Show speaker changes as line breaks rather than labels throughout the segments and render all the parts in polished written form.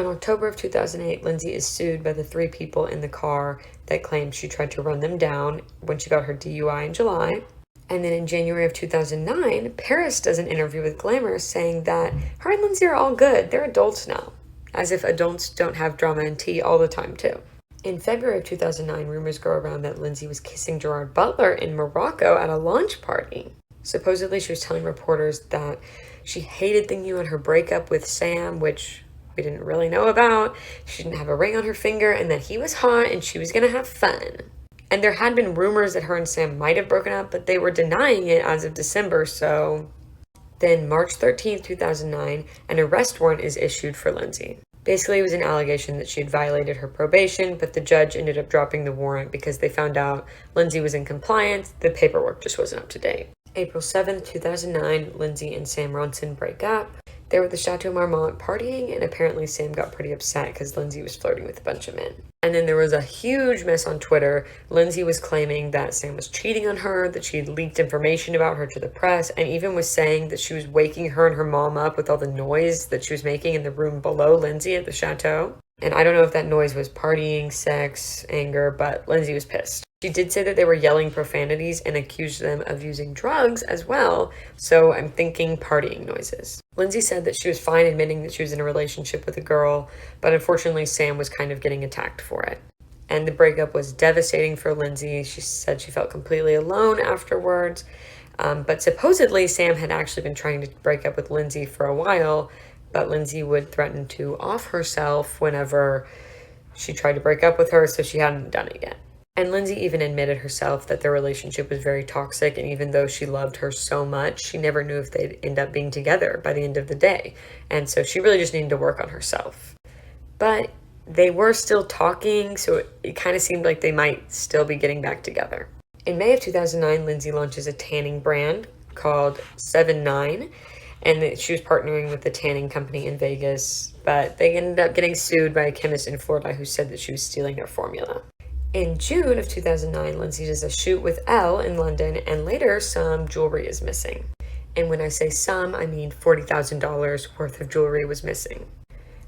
In October of 2008, Lindsay is sued by the 3 people in the car that claimed she tried to run them down when she got her DUI in July. And then in January of 2009, Paris does an interview with Glamour saying that her and Lindsay are all good. They're adults now. As if adults don't have drama and tea all the time, too. In February of 2009, rumors go around that Lindsay was kissing Gerard Butler in Morocco at a launch party. Supposedly, she was telling reporters that she hated thinking about her breakup with Sam, which we didn't really know about. She didn't have a ring on her finger, and that he was hot and she was going to have fun. And there had been rumors that her and Sam might have broken up, but they were denying it as of December, so... Then March 13th, 2009, an arrest warrant is issued for Lindsay. Basically, it was an allegation that she had violated her probation, but the judge ended up dropping the warrant because they found out Lindsay was in compliance, the paperwork just wasn't up to date. April 7th, 2009, Lindsay and Sam Ronson break up. They were at the Chateau Marmont partying, and apparently Sam got pretty upset because Lindsay was flirting with a bunch of men. And then there was a huge mess on Twitter. Lindsay was claiming that Sam was cheating on her, that she had leaked information about her to the press, and even was saying that she was waking her and her mom up with all the noise that she was making in the room below Lindsay at the chateau. And I don't know if that noise was partying, sex, anger, but Lindsay was pissed. She did say that they were yelling profanities and accused them of using drugs as well, so I'm thinking partying noises. Lindsay said that she was fine admitting that she was in a relationship with a girl, but unfortunately Sam was kind of getting attacked for it. And the breakup was devastating for Lindsay. She said she felt completely alone afterwards, but supposedly Sam had actually been trying to break up with Lindsay for a while, but Lindsay would threaten to off herself whenever she tried to break up with her, so she hadn't done it yet. And Lindsay even admitted herself that their relationship was very toxic, and even though she loved her so much, she never knew if they'd end up being together by the end of the day. And so she really just needed to work on herself. But they were still talking, so it kind of seemed like they might still be getting back together. In May of 2009, Lindsay launches a tanning brand called 7-9, and she was partnering with the tanning company in Vegas, but they ended up getting sued by a chemist in Florida who said that she was stealing their formula. In June of 2009, Lindsay does a shoot with Elle in London, and later some jewelry is missing. And when I say some, I mean $40,000 worth of jewelry was missing.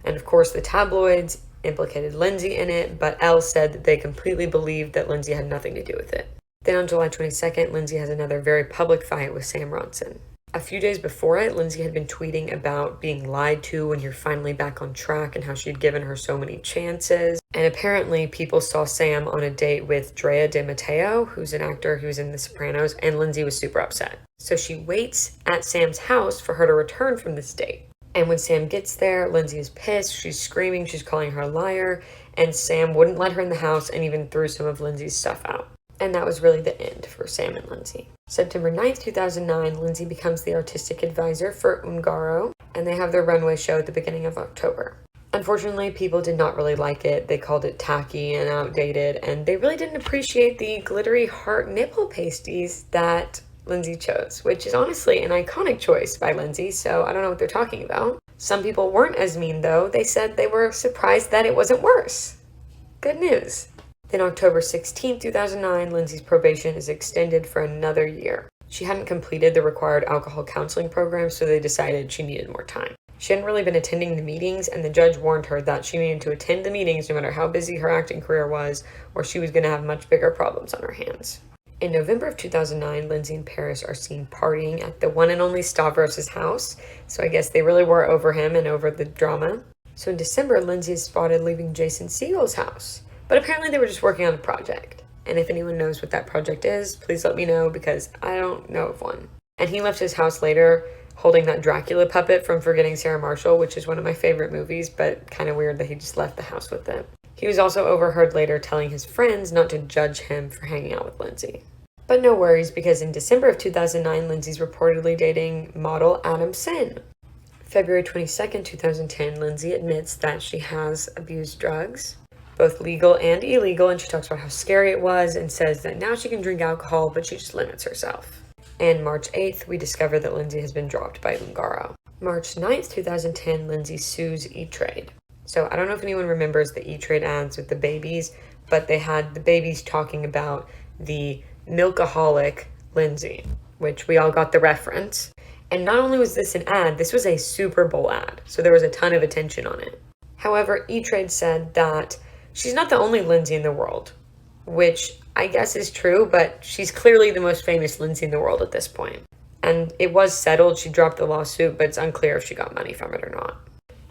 And of course, the tabloids implicated Lindsay in it, but Elle said that they completely believed that Lindsay had nothing to do with it. Then on July 22nd, Lindsay has another very public fight with Sam Ronson. A few days before it, Lindsay had been tweeting about being lied to when you're finally back on track and how she'd given her so many chances. And apparently people saw Sam on a date with Drea De Matteo, who's an actor who's in The Sopranos, and Lindsay was super upset. So she waits at Sam's house for her to return from this date. And when Sam gets there, Lindsay is pissed, she's screaming, she's calling her a liar, and Sam wouldn't let her in the house and even threw some of Lindsay's stuff out. And that was really the end for Sam and Lindsay. September 9th, 2009, Lindsay becomes the artistic advisor for Ungaro, and they have their runway show at the beginning of October. Unfortunately, people did not really like it. They called it tacky and outdated, and they really didn't appreciate the glittery heart nipple pasties that Lindsay chose, which is honestly an iconic choice by Lindsay, so I don't know what they're talking about. Some people weren't as mean, though. They said they were surprised that it wasn't worse. Good news. Then October 16, 2009, Lindsay's probation is extended for another year. She hadn't completed the required alcohol counseling program, so they decided she needed more time. She hadn't really been attending the meetings, and the judge warned her that she needed to attend the meetings no matter how busy her acting career was, or she was going to have much bigger problems on her hands. In November of 2009, Lindsay and Paris are seen partying at the one and only Stavros' house, so I guess they really were over him and over the drama. So in December, Lindsay is spotted leaving Jason Segel's house. But apparently they were just working on a project. And if anyone knows what that project is, please let me know because I don't know of one. And he left his house later holding that Dracula puppet from Forgetting Sarah Marshall, which is one of my favorite movies, but kind of weird that he just left the house with it. He was also overheard later telling his friends not to judge him for hanging out with Lindsay. But no worries, because in December of 2009, Lindsay's reportedly dating model Adam Sen. February 22nd, 2010, Lindsay admits that she has abused drugs, both legal and illegal, and she talks about how scary it was and says that now she can drink alcohol, but she just limits herself. And March 8th, we discover that Lindsay has been dropped by Ungaro. March 9th, 2010, Lindsay sues E-Trade. So I don't know if anyone remembers the E-Trade ads with the babies, but they had the babies talking about the milkaholic Lindsay, which we all got the reference. And not only was this an ad, this was a Super Bowl ad, so there was a ton of attention on it. However, E-Trade said that she's not the only Lindsay in the world, which I guess is true, but she's clearly the most famous Lindsay in the world at this point. And it was settled, she dropped the lawsuit, but it's unclear if she got money from it or not.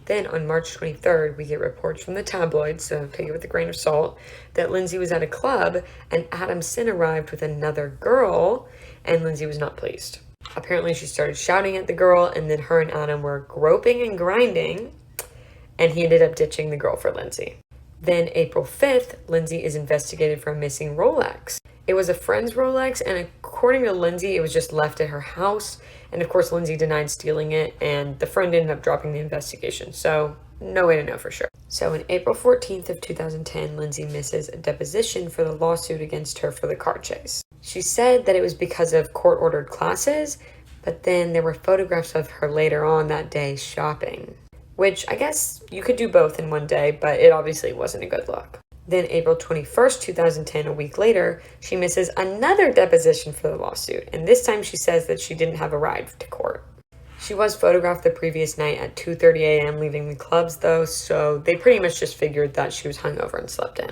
Then on March 23rd, we get reports from the tabloids, so take it with a grain of salt, that Lindsay was at a club and Adam Sin arrived with another girl, and Lindsay was not pleased. Apparently she started shouting at the girl, and then her and Adam were groping and grinding, and he ended up ditching the girl for Lindsay. Then April 5th, Lindsay is investigated for a missing Rolex. It was a friend's Rolex, and according to Lindsay, it was just left at her house. And of course, Lindsay denied stealing it, and the friend ended up dropping the investigation. So no way to know for sure. So on April 14th of 2010, Lindsay misses a deposition for the lawsuit against her for the car chase. She said that it was because of court-ordered classes, but then there were photographs of her later on that day shopping, which I guess you could do both in one day, but it obviously wasn't a good look. Then April 21st, 2010, a week later, she misses another deposition for the lawsuit, and this time she says that she didn't have a ride to court. She was photographed the previous night at 2:30 a.m. leaving the clubs though, so they pretty much just figured that she was hungover and slept in.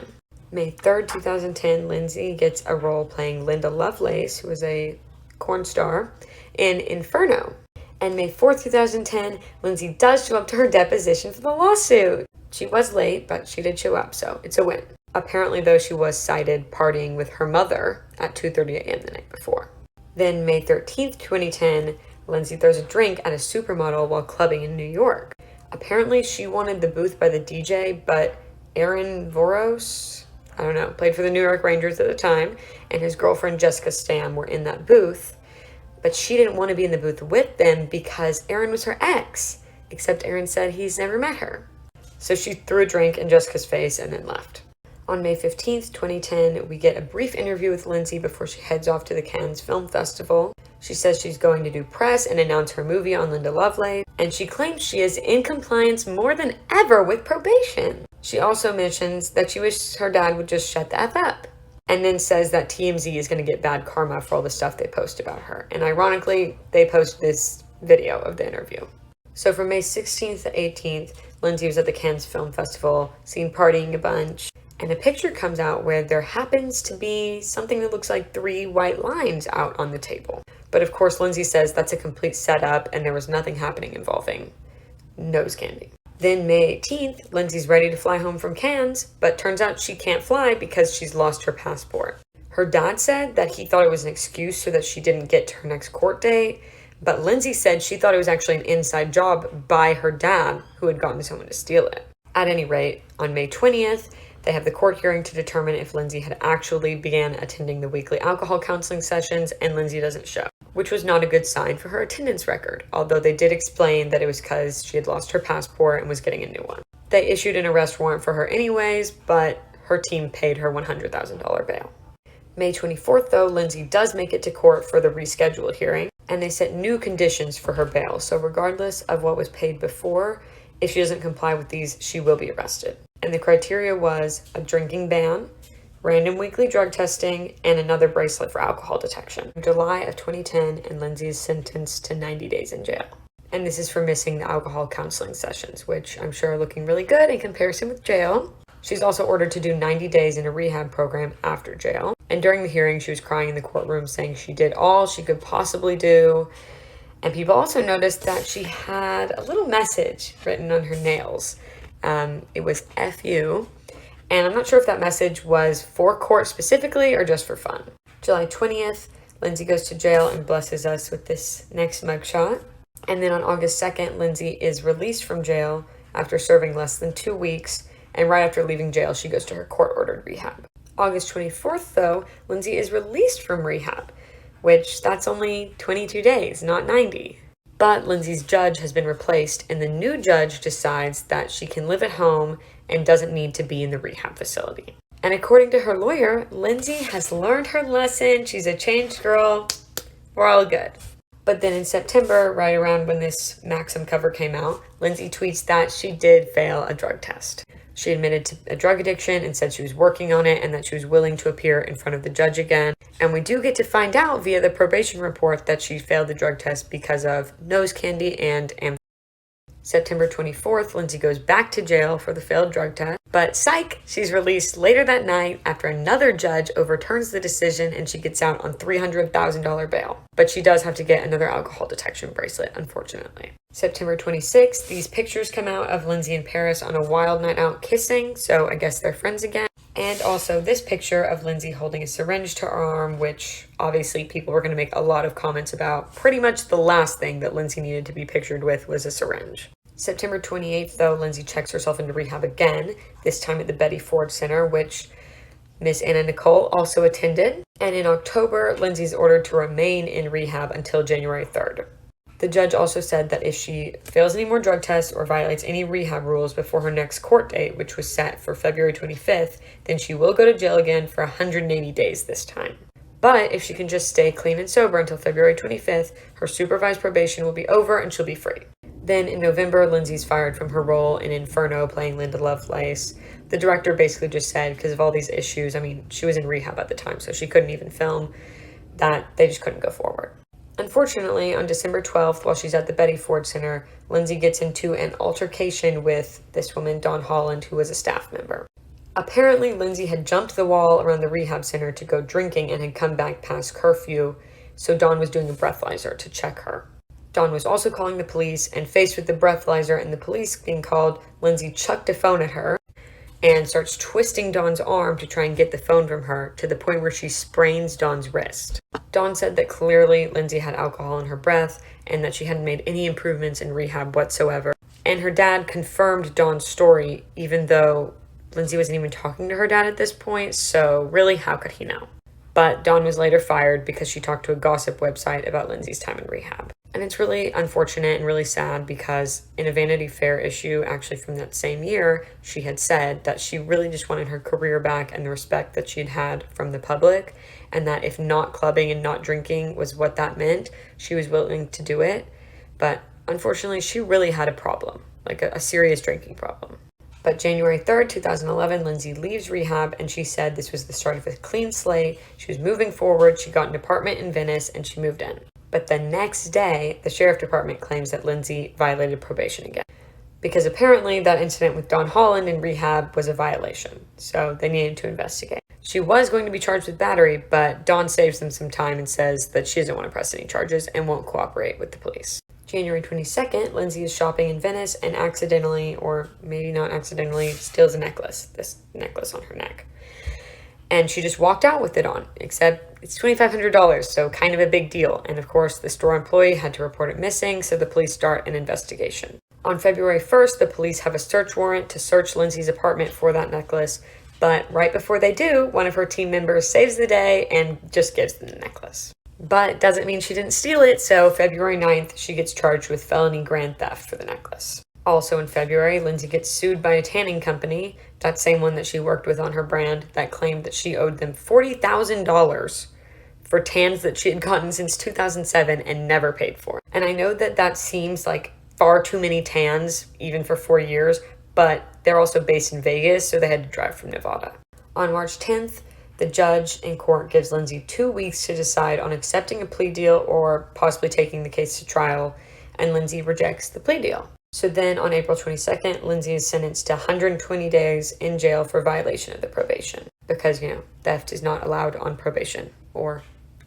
May 3rd, 2010, Lindsay gets a role playing Linda Lovelace, who was a corn star, in Inferno. And May 4th, 2010, Lindsay does show up to her deposition for the lawsuit. She was late, but she did show up, so it's a win. Apparently, though, she was cited partying with her mother at 2:30 a.m. the night before. Then May 13th, 2010, Lindsay throws a drink at a supermodel while clubbing in New York. Apparently, she wanted the booth by the DJ, but Aaron Voros, I don't know, played for the New York Rangers at the time, and his girlfriend Jessica Stam were in that booth. But she didn't want to be in the booth with them because Aaron was her ex, except Aaron said he's never met her. So she threw a drink in Jessica's face and then left. On May 15th, 2010, we get a brief interview with Lindsay before she heads off to the Cannes Film Festival. She says she's going to do press and announce her movie on Linda Lovelace, and she claims she is in compliance more than ever with probation. She also mentions that she wishes her dad would just shut the F up, and then says that TMZ is going to get bad karma for all the stuff they post about her. And ironically, they post this video of the interview. So from May 16th to 18th, Lindsay was at the Cannes Film Festival, seen partying a bunch, and a picture comes out where there happens to be something that looks like 3 white lines out on the table. But of course, Lindsay says that's a complete setup and there was nothing happening involving nose candy. Then May 18th, Lindsay's ready to fly home from Cannes, but turns out she can't fly because she's lost her passport. Her dad said that he thought it was an excuse so that she didn't get to her next court date, but Lindsay said she thought it was actually an inside job by her dad who had gotten someone to steal it. At any rate, on May 20th, they have the court hearing to determine if Lindsay had actually began attending the weekly alcohol counseling sessions, and Lindsay doesn't show, which was not a good sign for her attendance record, although they did explain that it was because she had lost her passport and was getting a new one. They issued an arrest warrant for her anyways, but her team paid her $100,000 bail. May 24th, though, Lindsay does make it to court for the rescheduled hearing, and they set new conditions for her bail. So regardless of what was paid before, if she doesn't comply with these, she will be arrested. And the criteria was a drinking ban, random weekly drug testing, and another bracelet for alcohol detection. In July of 2010, and Lindsay is sentenced to 90 days in jail. And this is for missing the alcohol counseling sessions, which I'm sure are looking really good in comparison with jail. She's also ordered to do 90 days in a rehab program after jail. And during the hearing, she was crying in the courtroom saying she did all she could possibly do. And people also noticed that she had a little message written on her nails. It was F you. And I'm not sure if that message was for court specifically or just for fun. July 20th, Lindsay goes to jail and blesses us with this next mugshot. And then on August 2nd, Lindsay is released from jail after serving less than 2 weeks. And right after leaving jail, she goes to her court-ordered rehab. August 24th, though, Lindsay is released from rehab, which that's only 22 days, not 90. But Lindsay's judge has been replaced, and the new judge decides that she can live at home and doesn't need to be in the rehab facility. And according to her lawyer, Lindsay has learned her lesson. She's a changed girl. We're all good. But then in September, right around when this Maxim cover came out, Lindsay tweets that she did fail a drug test. She admitted to a drug addiction and said she was working on it and that she was willing to appear in front of the judge again. And we do get to find out via the probation report that she failed the drug test because of nose candy and September 24th, Lindsay goes back to jail for the failed drug test, but psych, she's released later that night after another judge overturns the decision and she gets out on $300,000 bail. But she does have to get another alcohol detection bracelet, unfortunately. September 26th, these pictures come out of Lindsay and Paris on a wild night out kissing, so I guess they're friends again. And also this picture of Lindsay holding a syringe to her arm, which obviously people were going to make a lot of comments about. Pretty much the last thing that Lindsay needed to be pictured with was a syringe. September 28th, though, Lindsay checks herself into rehab again, this time at the Betty Ford Center, which Miss Anna Nicole also attended. And in October, Lindsay's ordered to remain in rehab until January 3rd. The judge also said that if she fails any more drug tests or violates any rehab rules before her next court date, which was set for February 25th, then she will go to jail again for 180 days this time. But if she can just stay clean and sober until February 25th, her supervised probation will be over and she'll be free. Then in November, Lindsay's fired from her role in Inferno playing Linda Lovelace. The director basically just said, because of all these issues, I mean, she was in rehab at the time, so she couldn't even film, that they just couldn't go forward. Unfortunately, on December 12th, while she's at the Betty Ford Center, Lindsay gets into an altercation with this woman, Dawn Holland, who was a staff member. Apparently, Lindsay had jumped the wall around the rehab center to go drinking and had come back past curfew, so Dawn was doing a breathalyzer to check her. Dawn was also calling the police, and faced with the breathalyzer and the police being called, Lindsay chucked a phone at her and starts twisting Dawn's arm to try and get the phone from her, to the point where she sprains Dawn's wrist. Dawn said that clearly Lindsay had alcohol in her breath and that she hadn't made any improvements in rehab whatsoever. And her dad confirmed Dawn's story, even though Lindsay wasn't even talking to her dad at this point, so really, how could he know? But Dawn was later fired because she talked to a gossip website about Lindsay's time in rehab. And it's really unfortunate and really sad because in a Vanity Fair issue, actually from that same year, she had said that she really just wanted her career back and the respect that she'd had from the public, and that if not clubbing and not drinking was what that meant, she was willing to do it. But unfortunately, she really had a problem, like a serious drinking problem. But January 3rd, 2011, Lindsay leaves rehab, and she said this was the start of a clean slate. She was moving forward. She got an apartment in Venice, and she moved in. But the next day, the sheriff department claims that Lindsay violated probation again, because apparently that incident with Dawn Holland in rehab was a violation, so they needed to investigate. She was going to be charged with battery, but Dawn saves them some time and says that she doesn't want to press any charges and won't cooperate with the police. January 22nd, Lindsay is shopping in Venice and accidentally, or maybe not accidentally, steals a necklace, this necklace on her neck. And she just walked out with it on, except it's $2,500, so kind of a big deal. And of course, the store employee had to report it missing, so the police start an investigation. On February 1st, the police have a search warrant to search Lindsay's apartment for that necklace, but right before they do, one of her team members saves the day and just gives them the necklace. But doesn't mean she didn't steal it, so February 9th, she gets charged with felony grand theft for the necklace. Also in February, Lindsay gets sued by a tanning company, that same one that she worked with on her brand, that claimed that she owed them $40,000 for tans that she had gotten since 2007 and never paid for. And I know that that seems like far too many tans, even for 4 years, but they're also based in Vegas, so they had to drive from Nevada. On March 10th, the judge in court gives Lindsay 2 weeks to decide on accepting a plea deal or possibly taking the case to trial, and Lindsay rejects the plea deal. So then on April 22nd, Lindsay is sentenced to 120 days in jail for violation of the probation because, theft is not allowed on probation or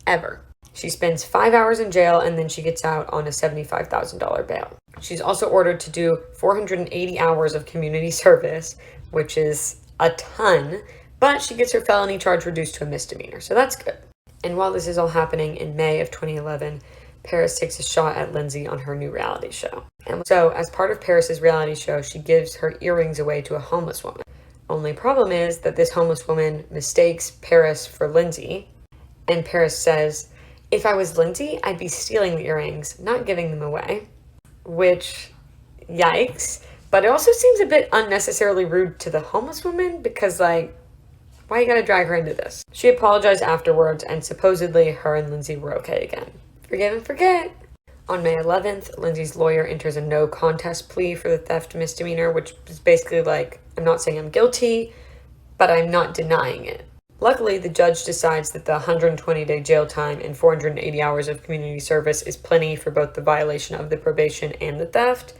ever. She spends 5 hours in jail and then she gets out on a $75,000 bail. She's also ordered to do 480 hours of community service, which is a ton, but she gets her felony charge reduced to a misdemeanor, so that's good. And while this is all happening in May of 2011, Paris takes a shot at Lindsay on her new reality show. And so, as part of Paris's reality show, she gives her earrings away to a homeless woman. Only problem is that this homeless woman mistakes Paris for Lindsay, and Paris says, "If I was Lindsay, I'd be stealing the earrings, not giving them away." Which, yikes. But it also seems a bit unnecessarily rude to the homeless woman because, why you gotta drag her into this? She apologized afterwards, and supposedly her and Lindsay were okay again. Forgive and forget. On May 11th, Lindsay's lawyer enters a no contest plea for the theft misdemeanor, which is basically I'm not saying I'm guilty, but I'm not denying it. Luckily, the judge decides that the 120-day jail time and 480 hours of community service is plenty for both the violation of the probation and the theft,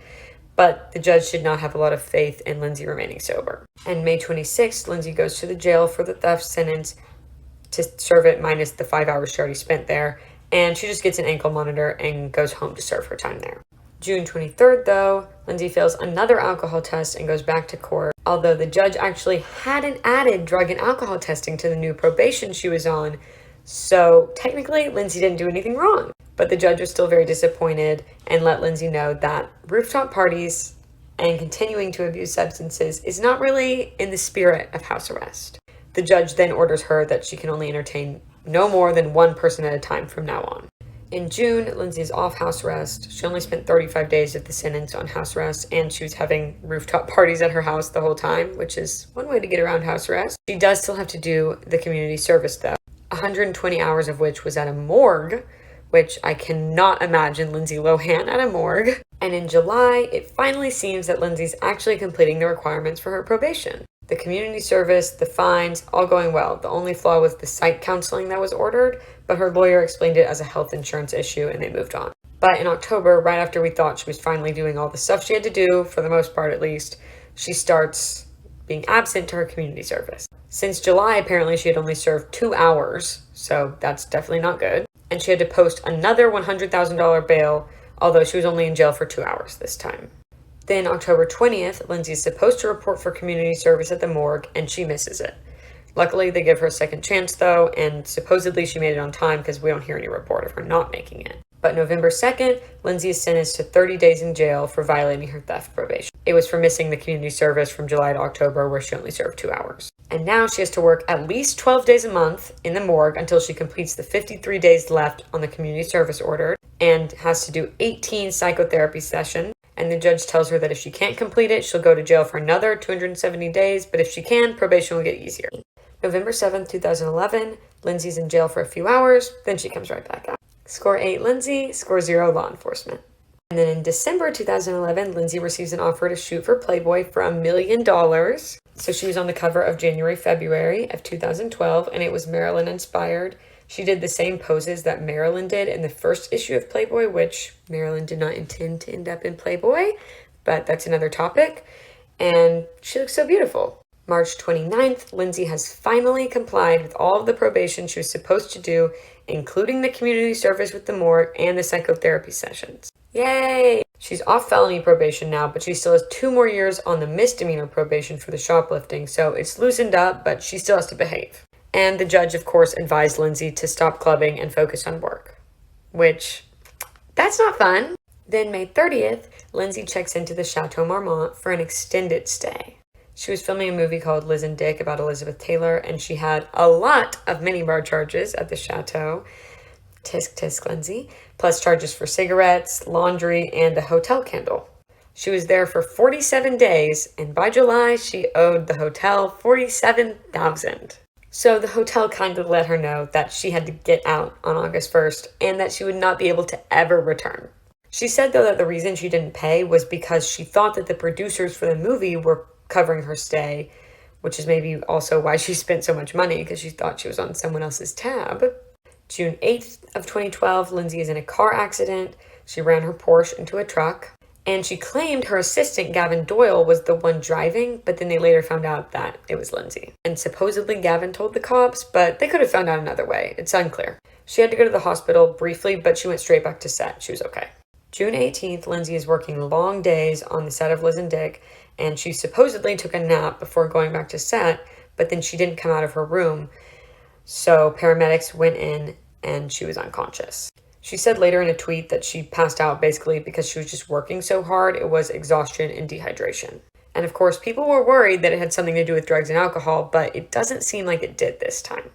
but the judge did not have a lot of faith in Lindsay remaining sober. And May 26th, Lindsay goes to the jail for the theft sentence to serve it minus the 5 hours she already spent there, and she just gets an ankle monitor and goes home to serve her time there. June 23rd, though, Lindsay fails another alcohol test and goes back to court, although the judge actually hadn't added drug and alcohol testing to the new probation she was on, so technically Lindsay didn't do anything wrong. But the judge was still very disappointed and let Lindsay know that rooftop parties and continuing to abuse substances is not really in the spirit of house arrest. The judge then orders her that she can only entertain no more than one person at a time from now on. In June, Lindsay is off house arrest. She only spent 35 days of the sentence on house arrest, and she was having rooftop parties at her house the whole time, which is one way to get around house arrest. She does still have to do the community service, though, 120 hours of which was at a morgue, which I cannot imagine Lindsay Lohan at a morgue. And in July, it finally seems that Lindsay's actually completing the requirements for her probation. The community service, the fines, all going well. The only flaw was the psych counseling that was ordered, but her lawyer explained it as a health insurance issue and they moved on. But in October, right after we thought she was finally doing all the stuff she had to do, for the most part at least, she starts being absent to her community service. Since July, apparently she had only served 2 hours, so that's definitely not good. And she had to post another $100,000 bail, although she was only in jail for 2 hours this time. Then October 20th, Lindsay is supposed to report for community service at the morgue, and she misses it. Luckily, they give her a second chance, though, and supposedly she made it on time because we don't hear any report of her not making it. But November 2nd, Lindsay is sentenced to 30 days in jail for violating her theft probation. It was for missing the community service from July to October, where she only served 2 hours. And now she has to work at least 12 days a month in the morgue until she completes the 53 days left on the community service order and has to do 18 psychotherapy sessions. And the judge tells her that if she can't complete it, she'll go to jail for another 270 days, but if she can, probation will get easier. November 7th, 2011, Lindsay's in jail for a few hours, then she comes right back out. Score 8, Lindsay. Score 0, law enforcement. And then in December 2011, Lindsay receives an offer to shoot for Playboy for $1 million. So she was on the cover of January, February of 2012, and it was Marilyn inspired. She did the same poses that Marilyn did in the first issue of Playboy, which Marilyn did not intend to end up in Playboy, but that's another topic. And she looks so beautiful. March 29th, Lindsay has finally complied with all of the probation she was supposed to do, including the community service with the morgue and the psychotherapy sessions. Yay! She's off felony probation now, but she still has 2 more years on the misdemeanor probation for the shoplifting, so it's loosened up, but she still has to behave. And the judge, of course, advised Lindsay to stop clubbing and focus on work, which, that's not fun. Then May 30th, Lindsay checks into the Chateau Marmont for an extended stay. She was filming a movie called Liz and Dick about Elizabeth Taylor, and she had a lot of minibar charges at the Chateau. Tisk tisk, Lindsay. Plus charges for cigarettes, laundry, and a hotel candle. She was there for 47 days, and by July, she owed the hotel $47,000. So the hotel kind of let her know that she had to get out on August 1st and that she would not be able to ever return. She said, though, that the reason she didn't pay was because she thought that the producers for the movie were covering her stay, which is maybe also why she spent so much money, because she thought she was on someone else's tab. June 8th of 2012, Lindsay is in a car accident. She ran her Porsche into a truck, and she claimed her assistant, Gavin Doyle, was the one driving, but then they later found out that it was Lindsay. And supposedly Gavin told the cops, but they could have found out another way. It's unclear. She had to go to the hospital briefly, but she went straight back to set. She was okay. June 18th, Lindsay is working long days on the set of Liz and Dick, and she supposedly took a nap before going back to set, but then she didn't come out of her room. So paramedics went in and she was unconscious. She said later in a tweet that she passed out basically because she was just working so hard. It was exhaustion and dehydration. And of course, people were worried that it had something to do with drugs and alcohol, but it doesn't seem like it did this time.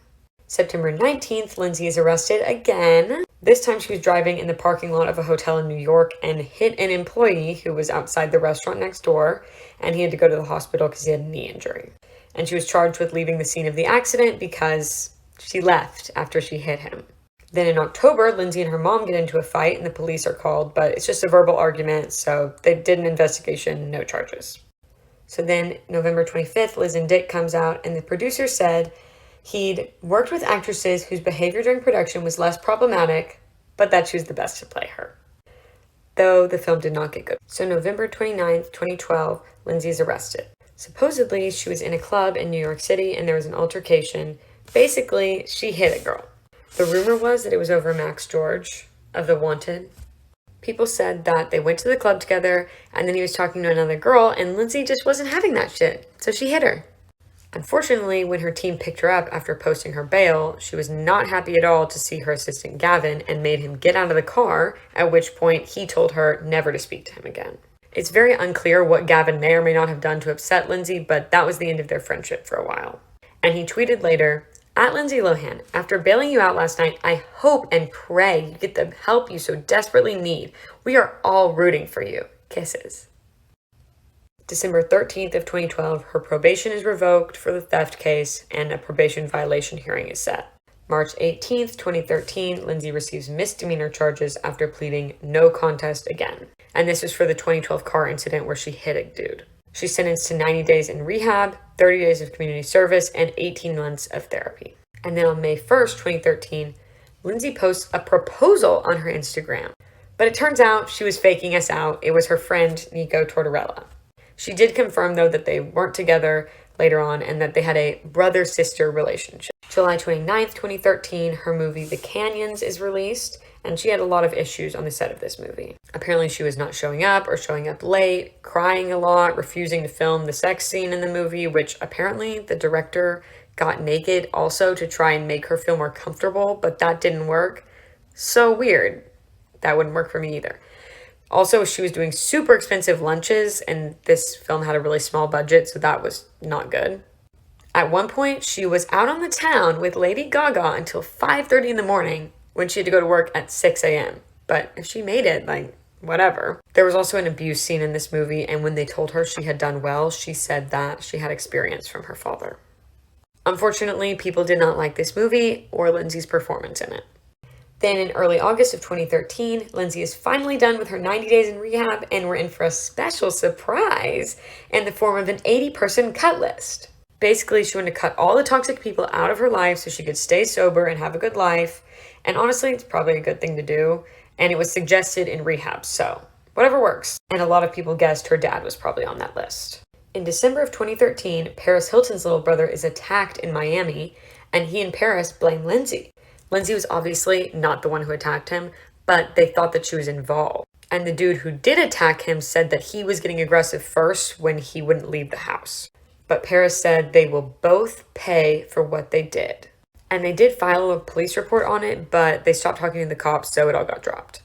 September 19th, Lindsay is arrested again. This time she was driving in the parking lot of a hotel in New York and hit an employee who was outside the restaurant next door, and he had to go to the hospital because he had a knee injury. And she was charged with leaving the scene of the accident because she left after she hit him. Then in October, Lindsay and her mom get into a fight and the police are called, but it's just a verbal argument, so they did an investigation, no charges. So then November 25th, Liz and Dick comes out, and the producer said he'd worked with actresses whose behavior during production was less problematic, but that she was the best to play her. though the film did not get good. So November 29th, 2012, Lindsay is arrested. Supposedly, she was in a club in New York City and there was an altercation. Basically, she hit a girl. The rumor was that it was over Max George of The Wanted. People said that they went to the club together and then he was talking to another girl and Lindsay just wasn't having that shit, so she hit her. Unfortunately, when her team picked her up after posting her bail, she was not happy at all to see her assistant Gavin and made him get out of the car, at which point he told her never to speak to him again. It's very unclear what Gavin may or may not have done to upset Lindsay, but that was the end of their friendship for a while. And he tweeted later, "At Lindsay Lohan, after bailing you out last night, I hope and pray you get the help you so desperately need. We are all rooting for you. Kisses." December 13th of 2012, her probation is revoked for the theft case and a probation violation hearing is set. March 18th, 2013, Lindsay receives misdemeanor charges after pleading no contest again. And this was for the 2012 car incident where she hit a dude. She's sentenced to 90 days in rehab, 30 days of community service, and 18 months of therapy. And then on May 1st, 2013, Lindsay posts a proposal on her Instagram. But it turns out she was faking us out. It was her friend, Nico Tortorella. She did confirm, though, that they weren't together later on and that they had a brother-sister relationship. July 29th, 2013, her movie The Canyons is released, and she had a lot of issues on the set of this movie. Apparently, she was not showing up or showing up late, crying a lot, refusing to film the sex scene in the movie, which apparently the director got naked also to try and make her feel more comfortable, but that didn't work. So weird. That wouldn't work for me either. Also, she was doing super expensive lunches, and this film had a really small budget, so that was not good. At one point, she was out on the town with Lady Gaga until 5:30 in the morning when she had to go to work at 6 a.m. But if she made it, whatever. There was also an abuse scene in this movie, and when they told her she had done well, she said that she had experience from her father. Unfortunately, people did not like this movie or Lindsay's performance in it. Then in early August of 2013, Lindsay is finally done with her 90 days in rehab, and we're in for a special surprise in the form of an 80-person cut list. Basically, she wanted to cut all the toxic people out of her life so she could stay sober and have a good life. And honestly, it's probably a good thing to do. And it was suggested in rehab, so whatever works. And a lot of people guessed her dad was probably on that list. In December of 2013, Paris Hilton's little brother is attacked in Miami, and he and Paris blame Lindsay. Lindsay was obviously not the one who attacked him, but they thought that she was involved. And the dude who did attack him said that he was getting aggressive first when he wouldn't leave the house. But Paris said they will both pay for what they did. And they did file a police report on it, but they stopped talking to the cops, so it all got dropped.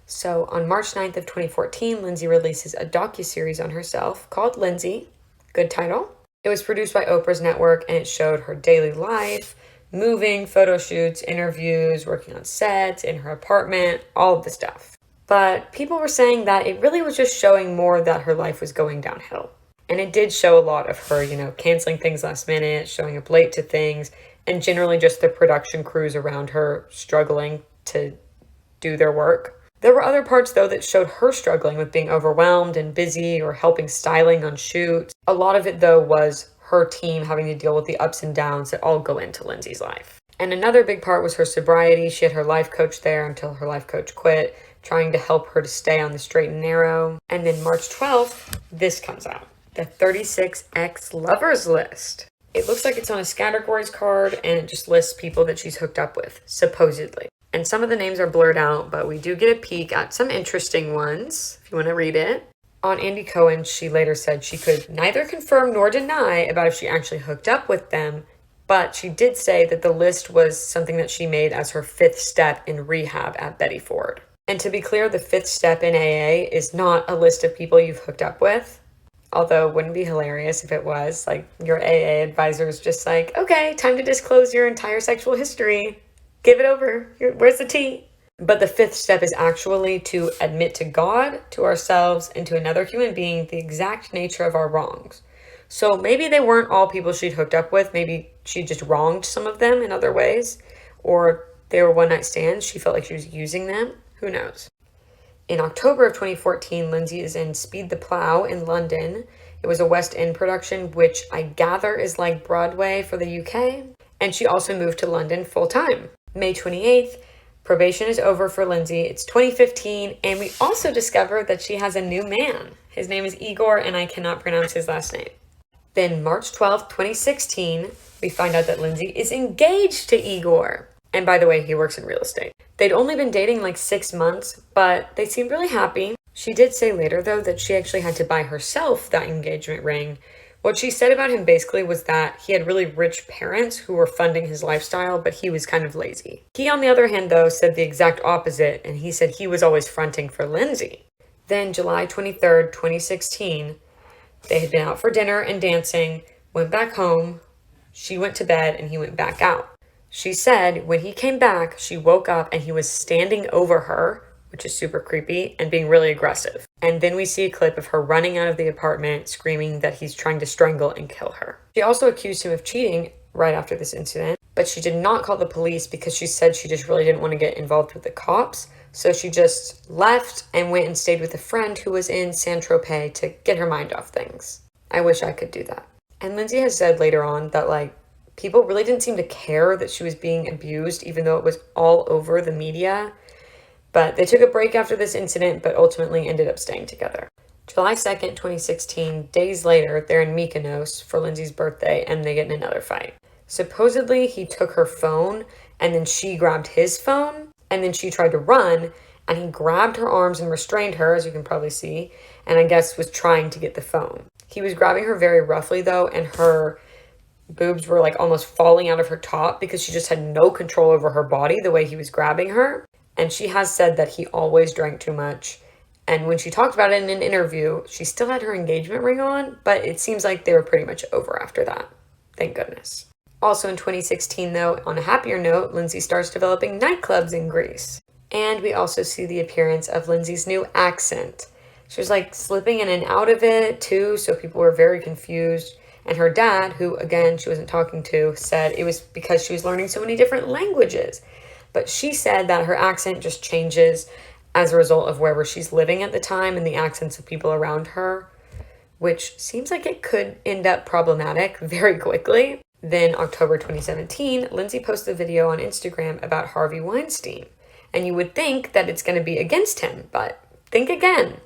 So on March 9th of 2014, Lindsay releases a docuseries on herself called Lindsay. Good title. It was produced by Oprah's network, and it showed her daily life, moving, photo shoots, interviews, working on sets, in her apartment, all of the stuff. But people were saying that it really was just showing more that her life was going downhill. And it did show a lot of her, canceling things last minute, showing up late to things, and generally just the production crews around her struggling to do their work. There were other parts, though, that showed her struggling with being overwhelmed and busy or helping styling on shoots. A lot of it, though, was her team having to deal with the ups and downs that all go into Lindsay's life. And another big part was her sobriety. She had her life coach there until her life coach quit, trying to help her to stay on the straight and narrow. And then March 12th, this comes out. The 36 ex-lovers list. It looks like it's on a categories card, and it just lists people that she's hooked up with, supposedly. And some of the names are blurred out, but we do get a peek at some interesting ones, if you want to read it. On Andy Cohen, she later said she could neither confirm nor deny about if she actually hooked up with them, but she did say that the list was something that she made as her 5th step in rehab at Betty Ford. And to be clear, the 5th step in AA is not a list of people you've hooked up with. Although, wouldn't it be hilarious if it was? Your AA advisor is just okay, time to disclose your entire sexual history. Give it over. Where's the tea? But the 5th step is actually to admit to God, to ourselves, and to another human being the exact nature of our wrongs. So maybe they weren't all people she'd hooked up with. Maybe she just wronged some of them in other ways. Or they were one-night stands. She felt like she was using them. Who knows? In October of 2014, Lindsay is in Speed the Plough in London. It was a West End production, which I gather is like Broadway for the UK. And she also moved to London full-time. May 28th, Probation is over for Lindsay. It's 2015, and we also discover that she has a new man. His name is Igor, and I cannot pronounce his last name. Then March 12th, 2016, we find out that Lindsay is engaged to Igor. And by the way, he works in real estate. They'd only been dating like 6 months, but they seemed really happy. She did say later, though, that she actually had to buy herself that engagement ring. What she said about him basically was that he had really rich parents who were funding his lifestyle, but he was kind of lazy. He, on the other hand, though, said the exact opposite, and he said he was always fronting for Lindsay. Then July 23rd, 2016, they had been out for dinner and dancing, went back home, she went to bed, and he went back out. She said when he came back, she woke up and he was standing over her, which is super creepy, and being really aggressive. And then we see a clip of her running out of the apartment, screaming that he's trying to strangle and kill her. She also accused him of cheating right after this incident, but she did not call the police because she said she just really didn't want to get involved with the cops. So she just left and went and stayed with a friend who was in Saint-Tropez to get her mind off things. I wish I could do that. And Lindsay has said later on that, people really didn't seem to care that she was being abused, even though it was all over the media. But they took a break after this incident, but ultimately ended up staying together. July 2nd, 2016, days later, they're in Mykonos for Lindsay's birthday, and they get in another fight. Supposedly, he took her phone, and then she grabbed his phone, and then she tried to run, and he grabbed her arms and restrained her, as you can probably see, and I guess was trying to get the phone. He was grabbing her very roughly, though, and her boobs were almost falling out of her top because she just had no control over her body the way he was grabbing her. And she has said that he always drank too much. And when she talked about it in an interview, she still had her engagement ring on, but it seems like they were pretty much over after that. Thank goodness. Also in 2016, though, on a happier note, Lindsay starts developing nightclubs in Greece. And we also see the appearance of Lindsay's new accent. She was slipping in and out of it too, so people were very confused. And her dad, who again she wasn't talking to, said it was because she was learning so many different languages. But she said that her accent just changes as a result of wherever she's living at the time and the accents of people around her, which seems like it could end up problematic very quickly. Then October 2017, Lindsay posted a video on Instagram about Harvey Weinstein. And you would think that it's going to be against him, but think again.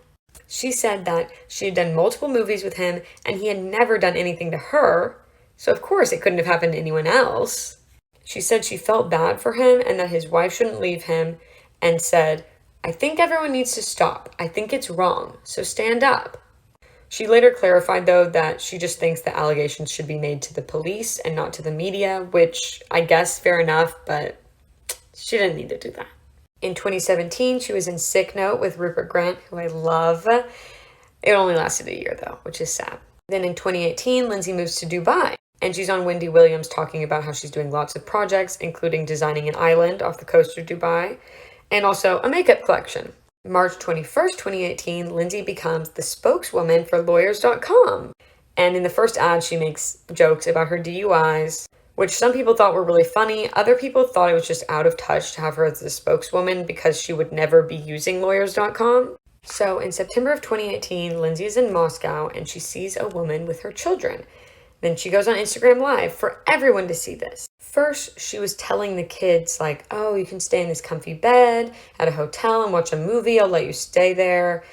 She said that she had done multiple movies with him and he had never done anything to her, so of course it couldn't have happened to anyone else. She said she felt bad for him and that his wife shouldn't leave him, and said, "I think everyone needs to stop. I think it's wrong, so stand up." She later clarified, though, that she just thinks the allegations should be made to the police and not to the media, which I guess fair enough, but she didn't need to do that. In 2017, she was in Sick Note with Rupert Grint, who I love. It only lasted a year, though, which is sad. Then in 2018, Lindsay moves to Dubai, and she's on Wendy Williams talking about how she's doing lots of projects, including designing an island off the coast of Dubai, and also a makeup collection. March 21st, 2018, Lindsay becomes the spokeswoman for lawyers.com. And in the first ad, she makes jokes about her DUIs, which some people thought were really funny. Other people thought it was just out of touch to have her as a spokeswoman because she would never be using lawyers.com. So in September of 2018, Lindsay is in Moscow and she sees a woman with her children. Then she goes on Instagram Live for everyone to see this. First, she was telling the kids oh, you can stay in this comfy bed at a hotel and watch a movie. I'll let you stay there.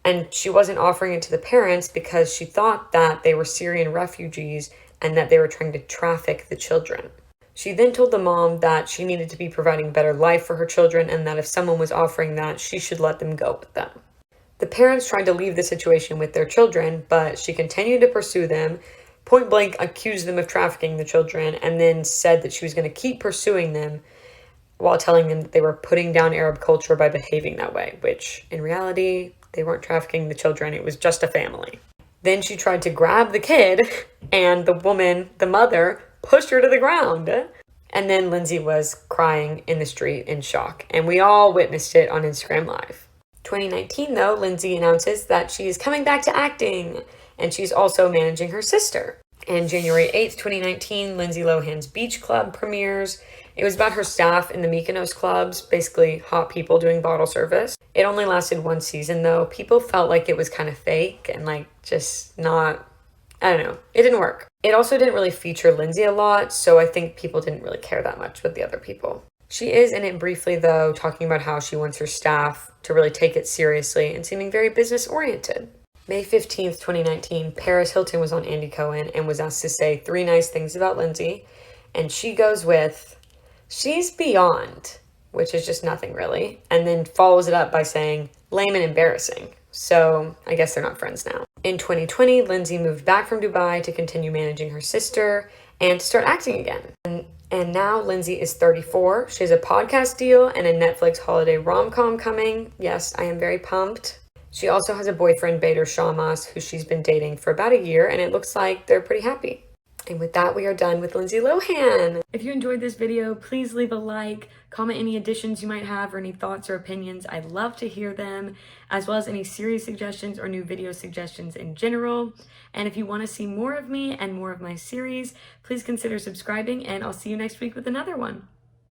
And she wasn't offering it to the parents because she thought that they were Syrian refugees and that they were trying to traffic the children. She then told the mom that she needed to be providing a better life for her children and that if someone was offering that, she should let them go with them. The parents tried to leave the situation with their children, but she continued to pursue them, point blank accused them of trafficking the children, and then said that she was going to keep pursuing them while telling them that they were putting down Arab culture by behaving that way, which in reality, they weren't trafficking the children, it was just a family. Then she tried to grab the kid, and the woman, the mother, pushed her to the ground. And then Lindsay was crying in the street in shock, and we all witnessed it on Instagram Live. 2019, though, Lindsay announces that she is coming back to acting, and she's also managing her sister. And January 8th, 2019, Lindsay Lohan's Beach Club premieres. It was about her staff in the Mykonos clubs, basically hot people doing bottle service. It only lasted one season, though. People felt like it was kind of fake and just not, I don't know, it didn't work. It also didn't really feature Lindsay a lot, so I think people didn't really care that much with the other people. She is in it briefly, though, talking about how she wants her staff to really take it seriously and seeming very business-oriented. May 15th, 2019, Paris Hilton was on Andy Cohen and was asked to say 3 nice things about Lindsay, and she goes with, "She's beyond," which is just nothing really, and then follows it up by saying, "lame and embarrassing." So I guess they're not friends now. In 2020, Lindsay moved back from Dubai to continue managing her sister and to start acting again. And now Lindsay is 34. She has a podcast deal and a Netflix holiday rom-com coming. Yes, I am very pumped. She also has a boyfriend, Bader Shammas, who she's been dating for about a year, and it looks like they're pretty happy. And with that, we are done with Lindsay Lohan. If you enjoyed this video, please leave a like, comment any additions you might have or any thoughts or opinions. I'd love to hear them, as well as any series suggestions or new video suggestions in general. And if you want to see more of me and more of my series, please consider subscribing, and I'll see you next week with another one.